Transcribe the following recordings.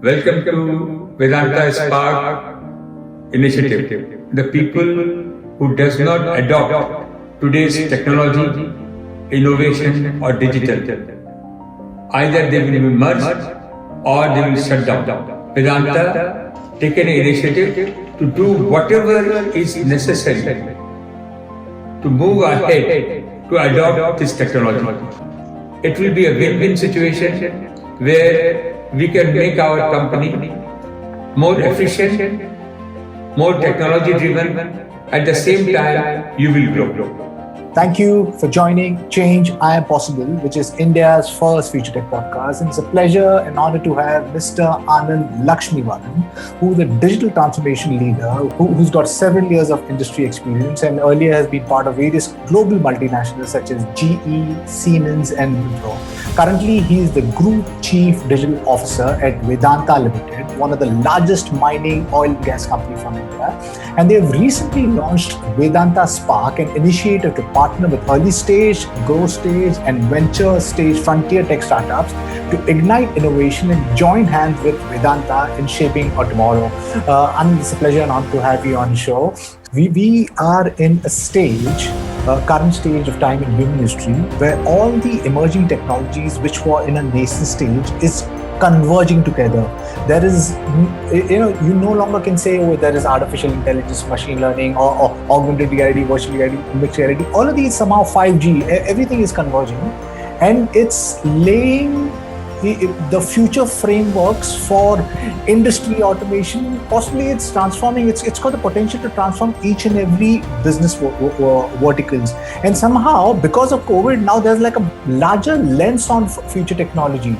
Welcome to Vedanta Spark initiative. The people who does not adopt today's technology, innovation or digital, either they will be merged or they will shut down. Vedanta taken an initiative to do whatever is necessary to move ahead to adopt this technology. It will be a win-win situation where we can make our company more efficient, more technology driven. At the same time, you will grow. Thank you for joining Change I Am Possible, which is India's first future tech podcast. And it's a pleasure and honor to have Mr. Anand Lakshmivaran, who's a digital transformation leader who's got several years of industry experience and earlier has been part of various global multinationals such as GE, Siemens, and Wipro. Currently, he is the Group Chief Digital Officer at Vedanta Limited, one of the largest mining oil and gas company from India. And they have recently launched Vedanta Spark, an initiative to partner with early stage, growth stage, and venture stage frontier tech startups to ignite innovation and join hands with Vedanta in shaping our tomorrow. And it's a pleasure and honor to have you on the show. We are in a stage, current stage of time in human history, where all the emerging technologies which were in a nascent stage is converging together. There is, you no longer can say, oh, there is artificial intelligence, machine learning, or augmented reality, virtual reality, mixed reality. All of these somehow 5G, everything is converging, and it's laying the future frameworks for industry automation. Possibly it's transforming, it's got the potential to transform each and every business verticals. And somehow, because of COVID, now there's like a larger lens on future technology.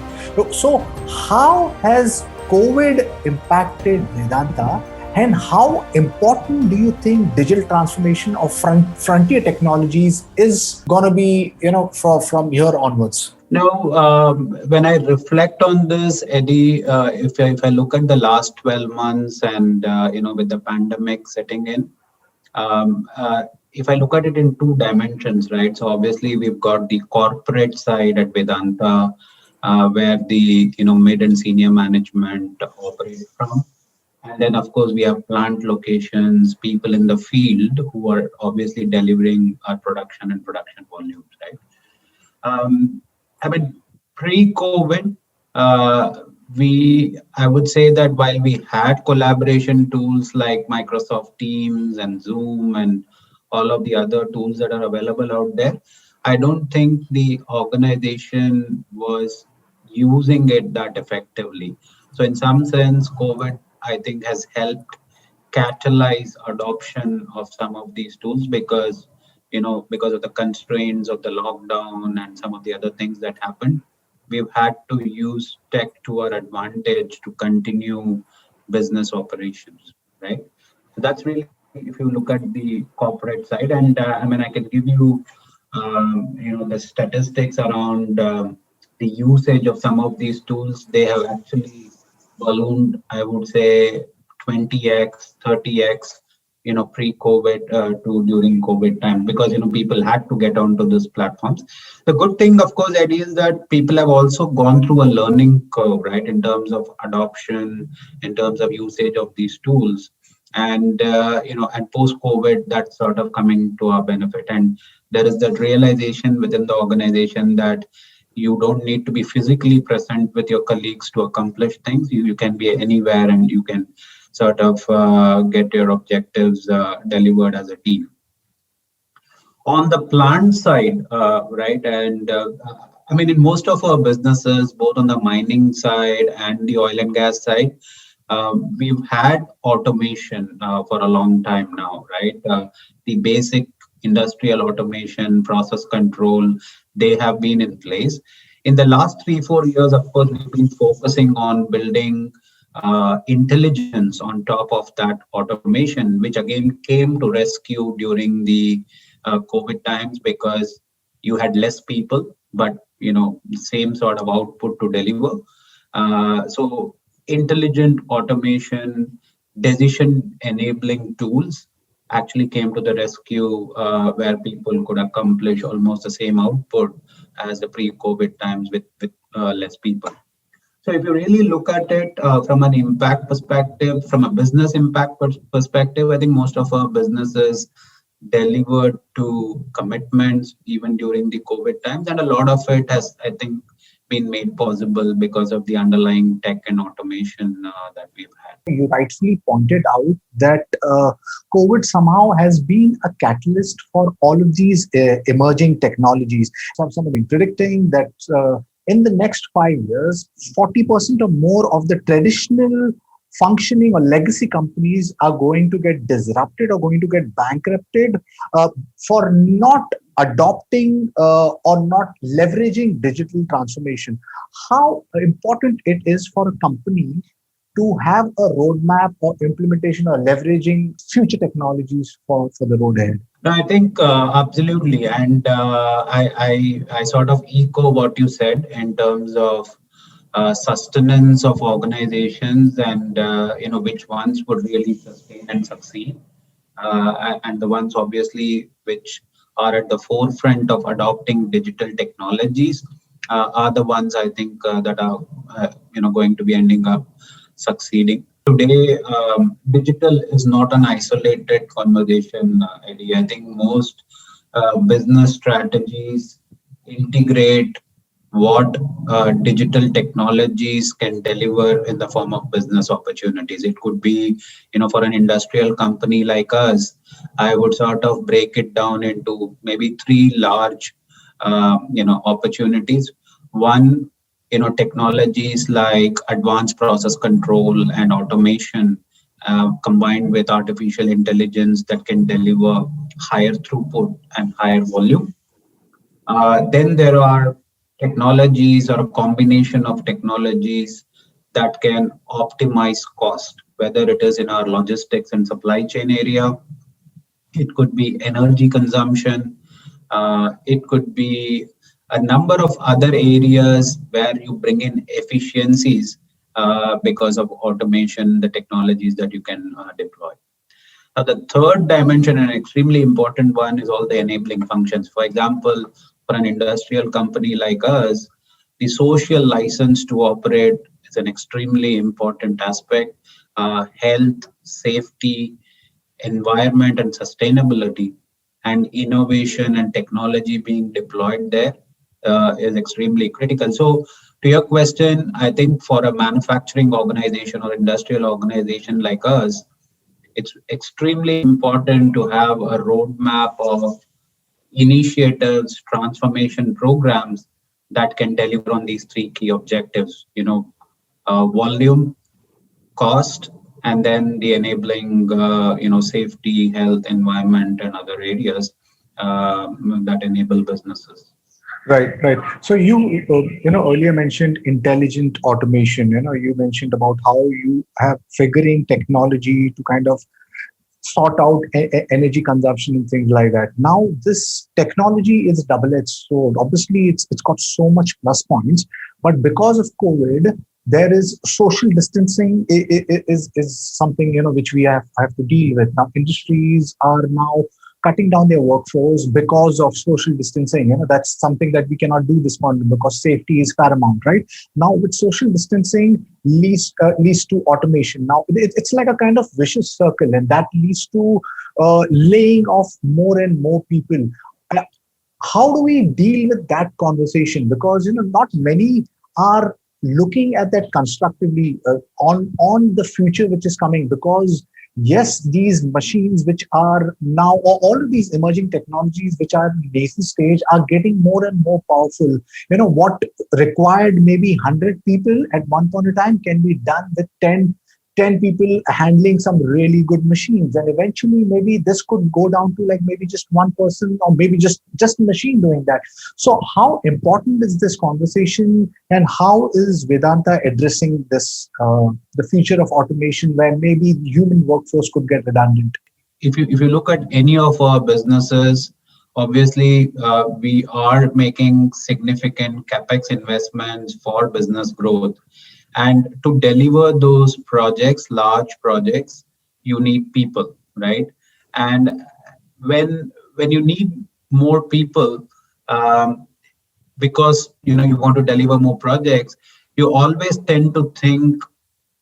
So how has COVID impacted Vedanta, and how important do you think digital transformation of frontier technologies is going to be, from here onwards? No, when I reflect on this, Eddie, if I look at the last 12 months and, with the pandemic setting in, if I look at it in two dimensions, right? So obviously we've got the corporate side at Vedanta, where the, mid and senior management operate from. And then, of course, we have plant locations, people in the field who are obviously delivering our production and production volumes, right? Pre-COVID, I would say that while we had collaboration tools like Microsoft Teams and Zoom and all of the other tools that are available out there, I don't think the organization was using it that effectively. So in some sense, COVID, I think, has helped catalyze adoption of some of these tools because of the constraints of the lockdown and some of the other things that happened, we've had to use tech to our advantage to continue business operations, right? So that's really, if you look at the corporate side, and I can give you, the statistics around the usage of some of these tools. They have actually ballooned, I would say, 20x, 30x, pre-COVID to during COVID time, because, people had to get onto these platforms. The good thing, of course, Eddie, is that people have also gone through a learning curve, right, in terms of adoption, in terms of usage of these tools. And, and post-COVID, that's sort of coming to our benefit. And there is that realization within the organization that you don't need to be physically present with your colleagues to accomplish things. You can be anywhere and you can sort of get your objectives delivered as a team. On the plant side, right, and in most of our businesses, both on the mining side and the oil and gas side, we've had automation for a long time now, right? The basic industrial automation, process control, they have been in place. In the last 3-4 years, of course, we've been focusing on building intelligence on top of that automation, which again came to rescue during the COVID times, because you had less people, but same sort of output to deliver. So intelligent automation, decision enabling tools actually came to the rescue, where people could accomplish almost the same output as the pre-COVID times with less people. So if you really look at it from an impact perspective, from a business impact perspective, I think most of our businesses delivered to commitments even during the COVID times, and a lot of it has, I think, been made possible because of the underlying tech and automation that we've had. You rightfully pointed out that COVID somehow has been a catalyst for all of these emerging technologies. Some have been predicting that in the next 5 years, 40% or more of the traditional functioning or legacy companies are going to get disrupted or going to get bankrupted for not adopting or not leveraging digital transformation. How important it is for a company to have a roadmap or implementation or leveraging future technologies for the road ahead? No, I think absolutely, and I sort of echo what you said in terms of sustenance of organizations, and which ones would really sustain and succeed, and the ones obviously which are at the forefront of adopting digital technologies are the ones I think that are going to be ending up succeeding. Today, digital is not an isolated conversation, Eddie. I think most business strategies integrate what digital technologies can deliver in the form of business opportunities. It could be, for an industrial company like us, I would sort of break it down into maybe three large, opportunities. One, technologies like advanced process control and automation combined with artificial intelligence that can deliver higher throughput and higher volume. Then there are technologies or a combination of technologies that can optimize cost, whether it is in our logistics and supply chain area, it could be energy consumption, it could be a number of other areas where you bring in efficiencies because of automation, the technologies that you can deploy. Now, the third dimension, and extremely important one, is all the enabling functions. For example, for an industrial company like us, the social license to operate is an extremely important aspect. Health, safety, environment, and sustainability, and innovation and technology being deployed there is extremely critical. So, to your question, I think for a manufacturing organization or industrial organization like us, it's extremely important to have a roadmap of initiatives, transformation programs that can deliver on these three key objectives, volume, cost, and then the enabling, safety, health, environment, and other areas that enable businesses. Right. So you earlier mentioned intelligent automation. You mentioned about how you have figuring technology to kind of sort out energy consumption and things like that. Now, this technology is a double-edged sword. Obviously, it's got so much plus points, but because of COVID, there is social distancing is something which we have to deal with. Now, industries are now cutting down their workforce because of social distancing. That's something that we cannot do this morning because safety is paramount, right? Now, with social distancing leads to automation. Now, it's like a kind of vicious circle, and that leads to laying off more and more people. How do we deal with that conversation? Because not many are looking at that constructively on the future which is coming, because yes, these machines which are now, or all of these emerging technologies which are in nascent stage, are getting more and more powerful. What required maybe 100 people at one point in time can be done with 10 people handling some really good machines, and eventually maybe this could go down to like maybe just one person, or maybe just a machine doing that. So how important is this conversation, and how is Vedanta addressing this, the future of automation, where maybe human workforce could get redundant? If you look at any of our businesses, obviously we are making significant capex investments for business growth. And to deliver those projects, large projects, you need people, right? And when you need more people, because you want to deliver more projects, you always tend to think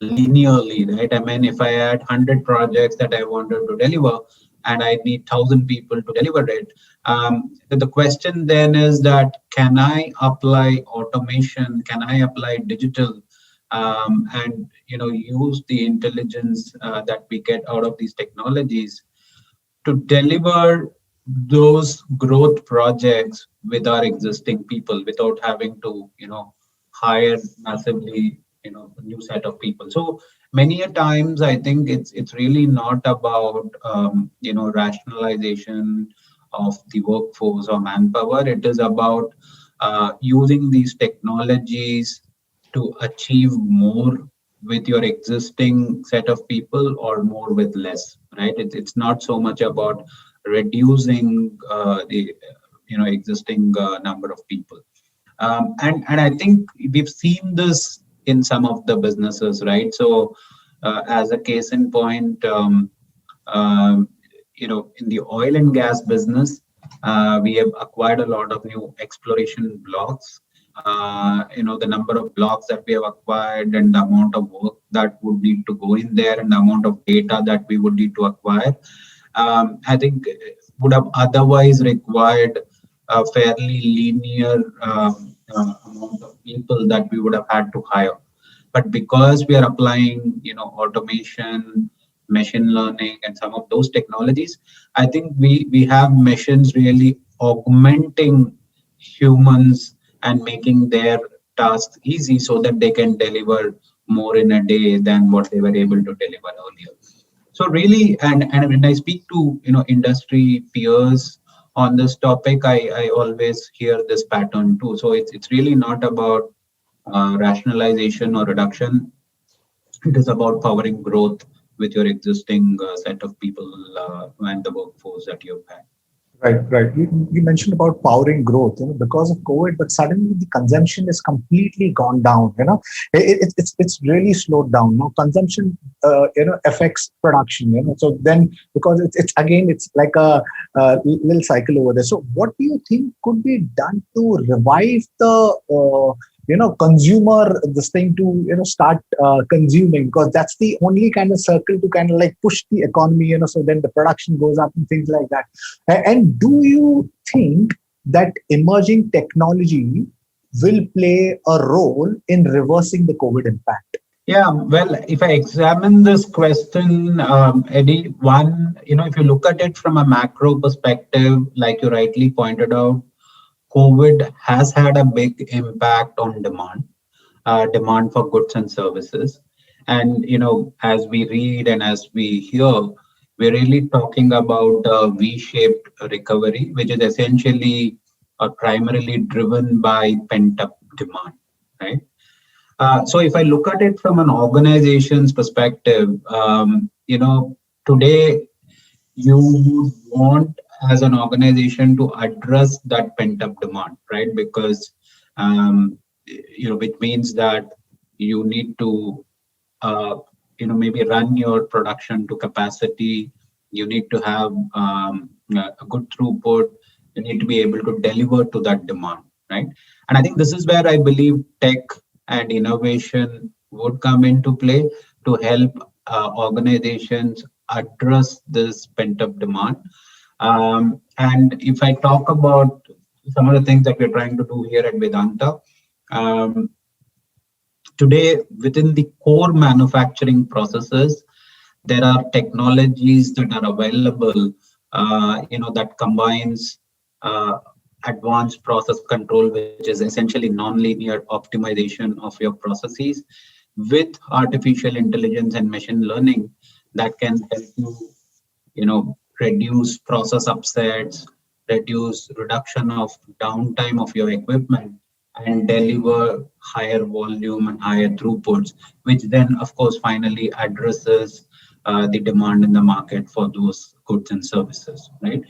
linearly, right? I mean, if I had 100 projects that I wanted to deliver and I need 1,000 people to deliver it, the question then is that can I apply automation? Can I apply digital? And use the intelligence that we get out of these technologies to deliver those growth projects with our existing people without having to hire massively a new set of people. So many a times I think it's really not about rationalization of the workforce or manpower. It is about using these technologies to achieve more with your existing set of people or more with less, right? It's not so much about reducing the existing number of people. And I think we've seen this in some of the businesses, right? So as a case in point, in the oil and gas business, we have acquired a lot of new exploration blocks. The number of blocks that we have acquired and the amount of work that would need to go in there and the amount of data that we would need to acquire, I think would have otherwise required a fairly linear amount of people that we would have had to hire. But because we are applying, automation, machine learning, and some of those technologies, I think we have machines really augmenting humans and making their tasks easy so that they can deliver more in a day than what they were able to deliver earlier. So really, and when I speak to industry peers on this topic, I always hear this pattern too. So it's really not about rationalization or reduction. It is about powering growth with your existing set of people and the workforce that you've had. Right. You mentioned about powering growth, because of COVID, but suddenly the consumption is completely gone down. It's really slowed down. Now consumption, affects production. So then because it's like a little cycle over there. So what do you think could be done to revive the consumer this thing to start consuming, because that's the only kind of circle to kind of like push the economy, so then the production goes up and things like that. And do you think that emerging technology will play a role in reversing the COVID impact? Yeah, well, if I examine this question, Eddie, one, if you look at it from a macro perspective, like you rightly pointed out, COVID has had a big impact on demand for goods and services. And, as we read and as we hear, we're really talking about a V-shaped recovery, which is essentially primarily driven by pent-up demand, right? So if I look at it from an organization's perspective, today you would want as an organization to address that pent-up demand, right? Because which means that you need to maybe run your production to capacity. You need to have a good throughput. You need to be able to deliver to that demand, right? And I think this is where I believe tech and innovation would come into play to help organizations address this pent-up demand. And if I talk about some of the things that we're trying to do here at Vedanta, today within the core manufacturing processes, there are technologies that are available, that combines advanced process control, which is essentially non-linear optimization of your processes, with artificial intelligence and machine learning that can help you, reduce process upsets, reduction of downtime of your equipment, and deliver higher volume and higher throughputs, which then, of course, finally addresses the demand in the market for those goods and services, right?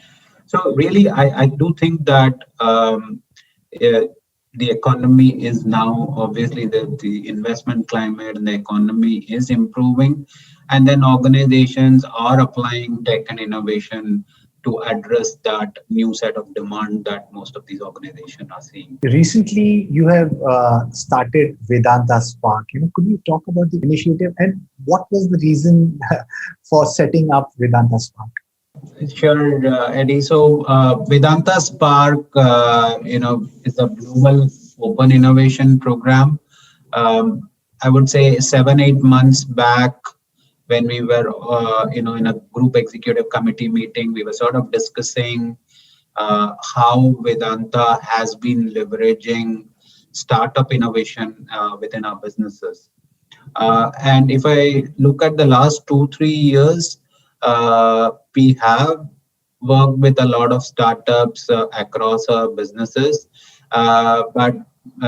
So really, I do think that the economy is now, obviously, the investment climate and the economy is improving. And then organizations are applying tech and innovation to address that new set of demand that most of these organizations are seeing. Recently, you have started Vedanta Spark. Could you talk about the initiative and what was the reason for setting up Vedanta Spark? Sure, Eddie. So Vedanta Spark, is a global open innovation program. I would say 7-8 months back, when we were, in a group executive committee meeting, we were sort of discussing how Vedanta has been leveraging startup innovation within our businesses. And if I look at the last 2-3 years, we have worked with a lot of startups across our businesses. But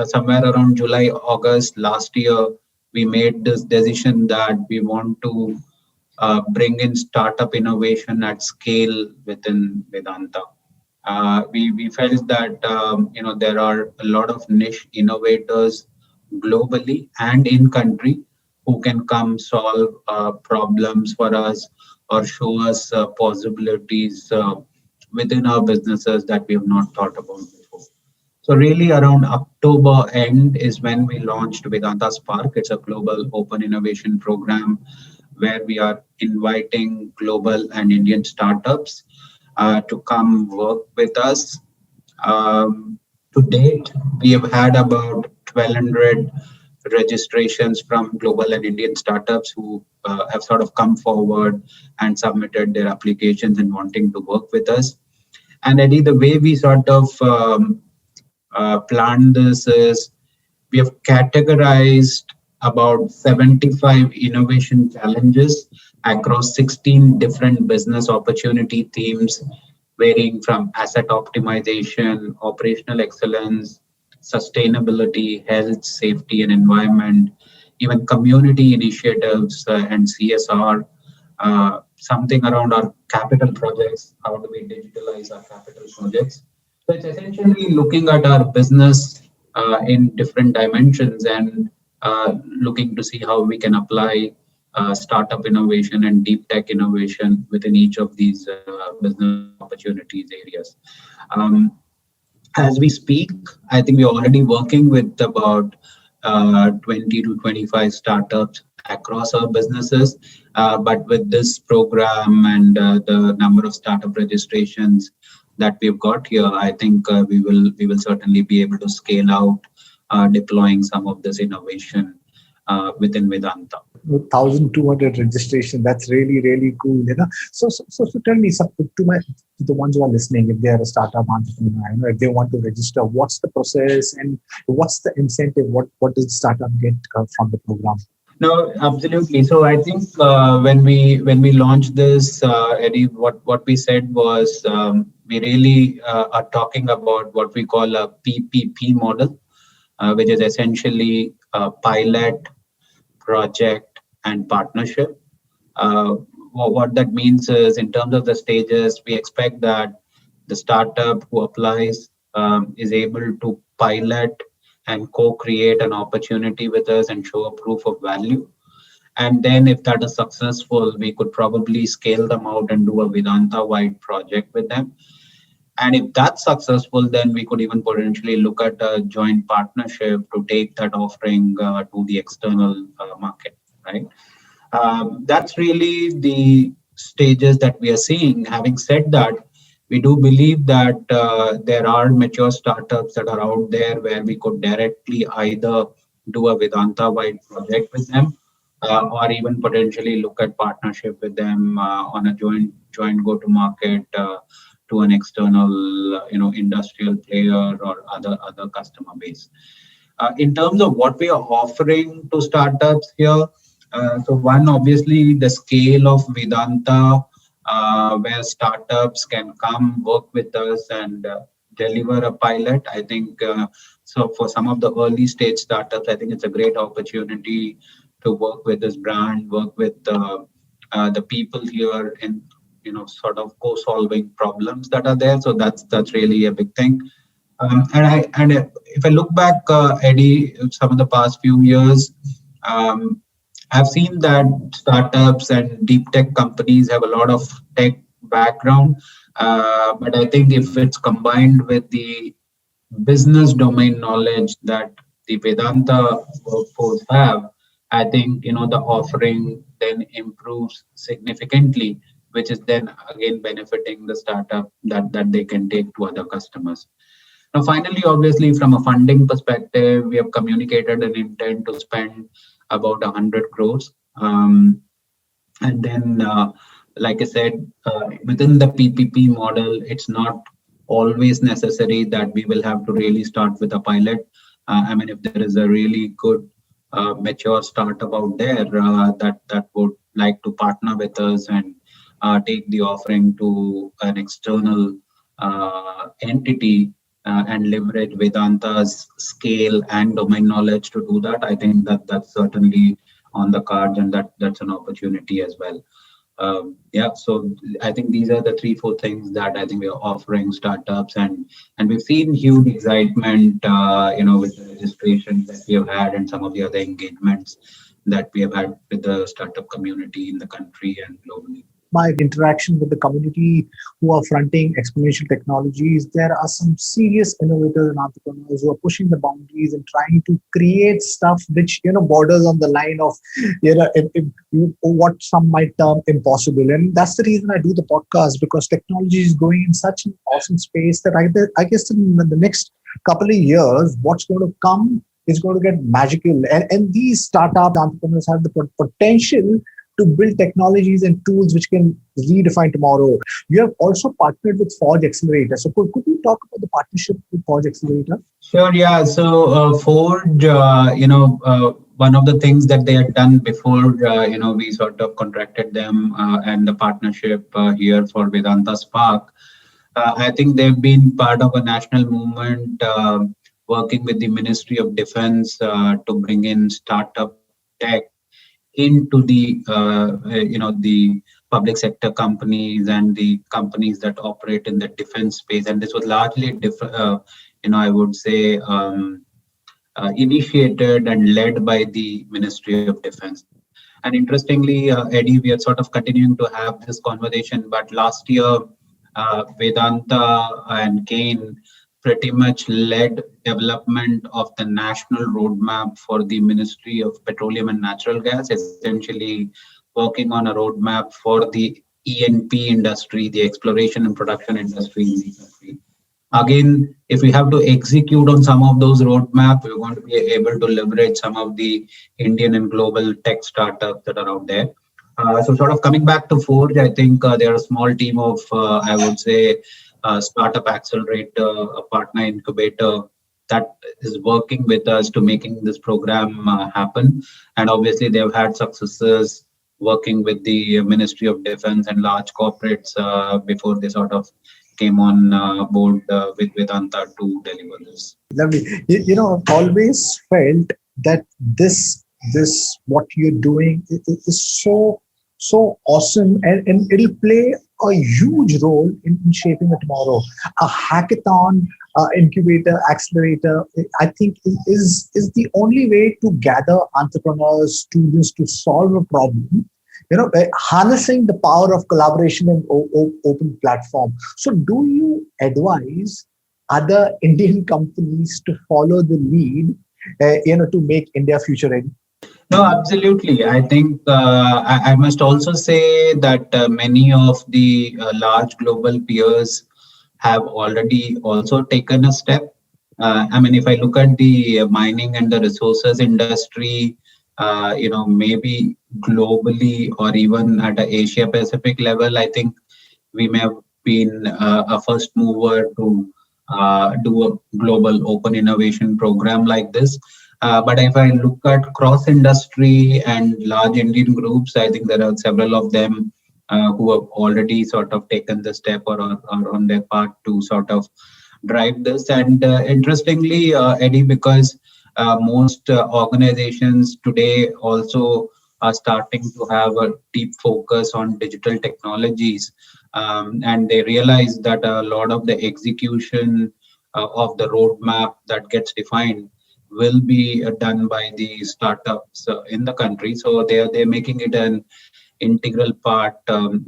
somewhere around July, August last year, we made this decision that we want to bring in startup innovation at scale within Vedanta. We felt that there are a lot of niche innovators globally and in country who can come solve problems for us or show us possibilities within our businesses that we have not thought about before. So really around October end is when we launched Vedanta Spark. It's a global open innovation program where we are inviting global and Indian startups to come work with us. To date, we have had about 1,200 registrations from global and Indian startups who have sort of come forward and submitted their applications and wanting to work with us. And Eddie, the way we sort of planned this is we have categorized about 75 innovation challenges across 16 different business opportunity themes, varying from asset optimization, operational excellence, sustainability, health, safety, and environment, even community initiatives and CSR, something around our capital projects. How do we digitalize our capital projects? So it's essentially looking at our business in different dimensions and looking to see how we can apply startup innovation and deep tech innovation within each of these business opportunities areas. As we speak, I think we're already working with about 20 to 25 startups across our businesses. But with this program and the number of startup registrations that we've got here, I think we will certainly be able to scale out deploying some of this innovation within Vedanta. With 1,200 registration, that's really, really cool. So tell me, to the ones who are listening, if they are a startup entrepreneur, if they want to register, what's the process and what's the incentive? What does the startup get from the program? No, absolutely. So I think when we launched this, Eddie, what we said was we really are talking about what we call a PPP model, which is essentially a pilot, project, and partnership. What that means is, in terms of the stages, we expect that the startup who applies is able to pilot and co-create an opportunity with us and show a proof of value. And then if that is successful, we could probably scale them out and do a Vedanta-wide project with them. And if that's successful, then we could even potentially look at a joint partnership to take that offering to the external market, right? That's really the stages that we are seeing. Having said that, we do believe that there are mature startups that are out there where we could directly either do a Vedanta-wide project with them or even potentially look at partnership with them on a joint go-to-market to an external, industrial player or other customer base. In terms of what we are offering to startups here, so one, obviously, the scale of Vedanta, where startups can come work with us and deliver a pilot. I think so for some of the early stage startups, I think it's a great opportunity to work with this brand, work with the people here in sort of co-solving problems that are there. So that's really a big thing. And if I look back, Eddie, some of the past few years, I've seen that startups and deep tech companies have a lot of tech background, But I think if it's combined with the business domain knowledge that the Vedanta workforce have, I think the offering then improves significantly, which is then again benefiting the startup that they can take to other customers. Now, finally, obviously, from a funding perspective, we have communicated an intent to spend about 100 crores. And then, like I said, within the PPP model, it's not always necessary that we will have to really start with a pilot. I mean, if there is a really good, mature startup out there that would like to partner with us and take the offering to an external entity and leverage Vedanta's scale and domain knowledge to do that, I think that's certainly on the cards, and that's an opportunity as well. Yeah, so I think these are the 3-4 things that I think we are offering startups, and we've seen huge excitement, with the registration that we have had and some of the other engagements that we have had with the startup community in the country and globally. My interaction with the community who are fronting exponential technologies, there are some serious innovators and entrepreneurs who are pushing the boundaries and trying to create stuff which borders on the line of what some might term impossible. And that's the reason I do the podcast, because technology is going in such an awesome space that I guess in the next couple of years, what's going to come is going to get magical. And these startup entrepreneurs have the potential to build technologies and tools which can redefine tomorrow. You have also partnered with Forge Accelerator. So could you talk about the partnership with Forge Accelerator? Sure, yeah. So Forge, one of the things that they had done before, we sort of contracted them and the partnership here for Vedanta Spark. I think they've been part of a national movement working with the Ministry of Defense to bring in startup tech into the the public sector companies and the companies that operate in the defense space. And this was largely I would say initiated and led by the Ministry of Defense. And interestingly, Eddie, we are sort of continuing to have this conversation, but last year Vedanta and Kane pretty much led development of the national roadmap for the Ministry of Petroleum and Natural Gas, essentially working on a roadmap for the E&P industry, the exploration and production industry in the country. Again, if we have to execute on some of those roadmaps, we're going to be able to leverage some of the Indian and global tech startups that are out there. So sort of coming back to Forge, I think they're a small team of, I would say, startup accelerator, a partner incubator that is working with us to making this program happen. And obviously, they've had successes working with the Ministry of Defense and large corporates before they sort of came on board with Vedanta to deliver this. Lovely. I've always felt that this what you're doing is so awesome, and it'll play a huge role in shaping the tomorrow. A hackathon, incubator, accelerator, I think is the only way to gather entrepreneurs, students to solve a problem. Harnessing the power of collaboration and open platform. So, do you advise other Indian companies to follow the lead, to make India future ready? No, absolutely. I think I must also say that many of the large global peers have already also taken a step. I mean, if I look at the mining and the resources industry, maybe globally or even at an Asia Pacific level, I think we may have been a first mover to do a global open innovation program like this. But if I look at cross-industry and large Indian groups, I think there are several of them who have already sort of taken the step or are on their path to sort of drive this. And interestingly, Eddie, because most organizations today also are starting to have a deep focus on digital technologies, and they realize that a lot of the execution of the roadmap that gets defined will be done by the startups in the country. So they're making it an integral part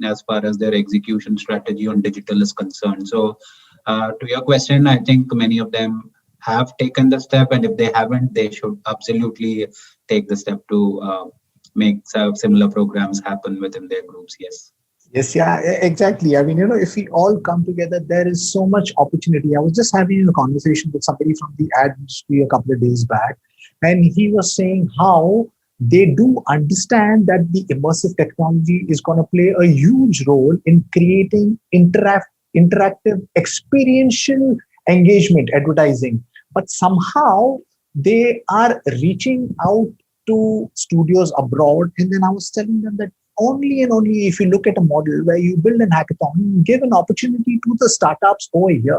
as far as their execution strategy on digital is concerned. So, to your question, I think many of them have taken the step, and if they haven't, they should absolutely take the step to make similar programs happen within their groups. Yes. Yes, yeah, exactly. I mean, if we all come together, there is so much opportunity. I was just having a conversation with somebody from the ad industry a couple of days back, and he was saying how they do understand that the immersive technology is going to play a huge role in creating interactive, experiential engagement advertising. But somehow they are reaching out to studios abroad. And then I was telling them that only and only if you look at a model where you build an hackathon, give an opportunity to the startups over here.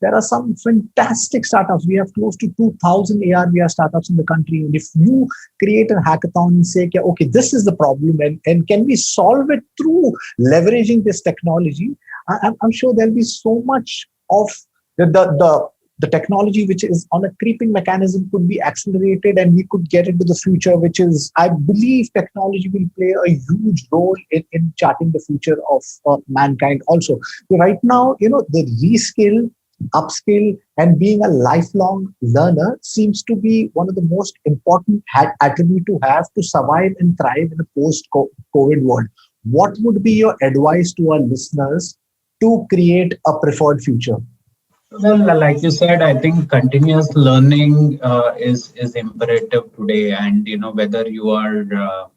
There are some fantastic startups. We have close to 2,000 AR/VR startups in the country. And if you create a hackathon and say, okay, this is the problem, and can we solve it through leveraging this technology, I'm sure there'll be so much of the technology which is on a creeping mechanism could be accelerated, and we could get into the future, which is, I believe technology will play a huge role in charting the future of mankind also. So right now, the reskill, upskill, and being a lifelong learner seems to be one of the most important attribute to have to survive and thrive in a post-COVID world. What would be your advice to our listeners to create a preferred future? Well, like you said, I think continuous learning is imperative today, and whether you are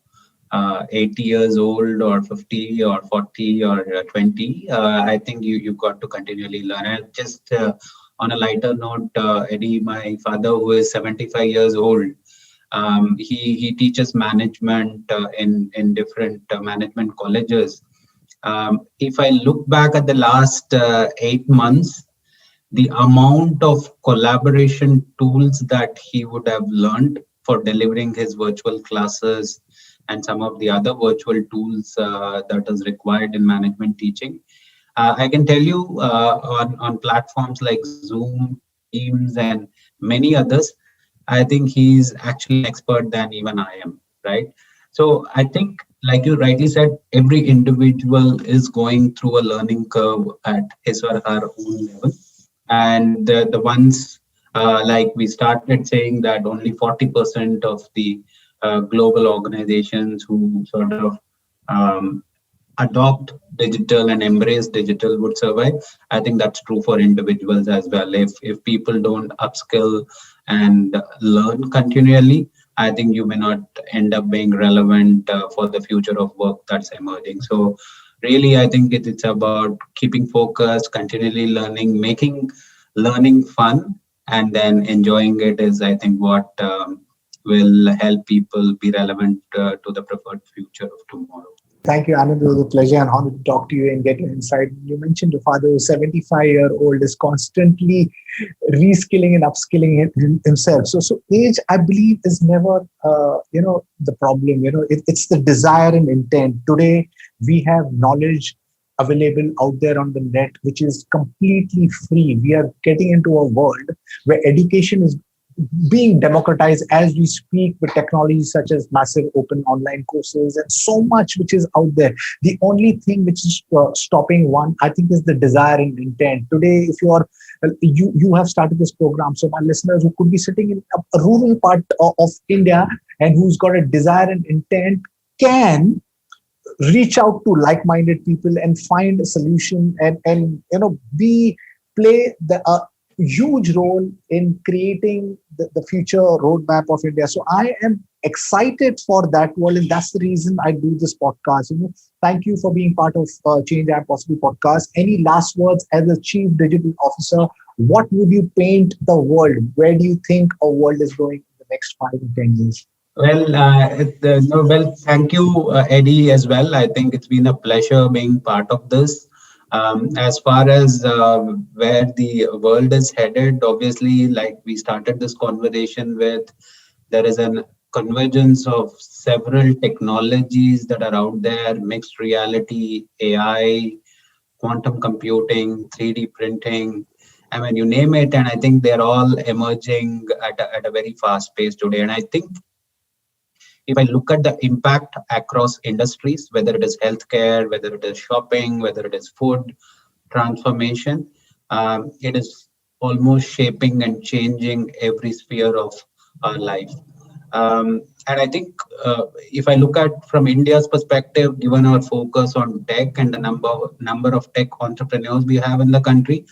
80 years old or 50 or 40 or 20, I think you got to continually learn. And just on a lighter note, Eddie, my father, who is 75 years old, he teaches management in different management colleges. If I look back at the last 8 months, the amount of collaboration tools that he would have learned for delivering his virtual classes and some of the other virtual tools that is required in management teaching. I can tell you on platforms like Zoom, Teams, and many others, I think he's actually an expert than even I am, right? So I think, like you rightly said, every individual is going through a learning curve at his or her own level. And the ones like we started saying that only 40% of the global organizations who sort of adopt digital and embrace digital would survive. I think that's true for individuals as well. If people don't upskill and learn continually, I think you may not end up being relevant for the future of work that's emerging. So really, I think it's about keeping focused, continually learning, making learning fun, and then enjoying it is, I think, what will help people be relevant to the preferred future of tomorrow. Thank you, Anand. It was a pleasure and honor to talk to you and get your insight. You mentioned your father, who's 75-year-old, is constantly reskilling and upskilling himself. So age, I believe, is never, the problem. It's the desire and intent. Today, we have knowledge available out there on the net, which is completely free. We are getting into a world where education is being democratized as we speak, with technologies such as massive open online courses and so much which is out there. The only thing which is stopping one, I think, is the desire and intent. Today, if you have started this program, so my listeners who could be sitting in a rural part of India and who's got a desire and intent can reach out to like-minded people and find a solution and play the huge role in creating the future roadmap of India. So I am excited for that world, and that's the reason I do this podcast. Thank you for being part of Change I Am Possible podcast. Any last words as a Chief Digital Officer? What would you paint the world? Where do you think our world is going in the next 5 or 10 years? Well, thank you, Eddie, as well. I think it's been a pleasure being part of this. As far as where the world is headed, obviously, like we started this conversation with, there is a convergence of several technologies that are out there: mixed reality, AI, quantum computing, 3D printing. I mean, you name it, and I think they're all emerging at a very fast pace today. And I think if I look at the impact across industries, whether it is healthcare, whether it is shopping, whether it is food transformation, it is almost shaping and changing every sphere of our life. And I think if I look at from India's perspective, given our focus on tech and the number of tech entrepreneurs we have in the country,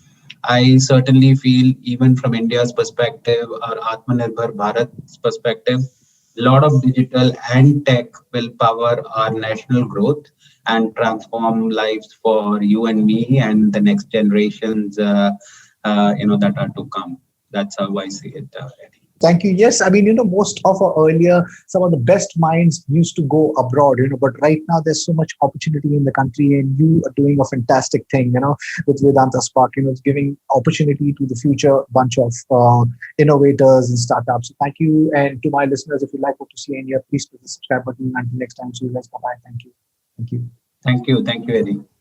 I certainly feel even from India's perspective, or Atmanirbhar Bharat's perspective, a lot of digital and tech will power our national growth and transform lives for you and me and the next generations, that are to come. That's how I see it, Eddie. Thank you. Yes, I mean, most of our earlier, some of the best minds used to go abroad, but right now there's so much opportunity in the country, and you are doing a fantastic thing, with Vedanta Spark, it's giving opportunity to the future bunch of innovators and startups. So thank you. And to my listeners, if you like what you see in here, please click the subscribe button. Until next time, see you guys. Bye-bye. Thank you. Thank you. Thank you. Thank you, Eddie.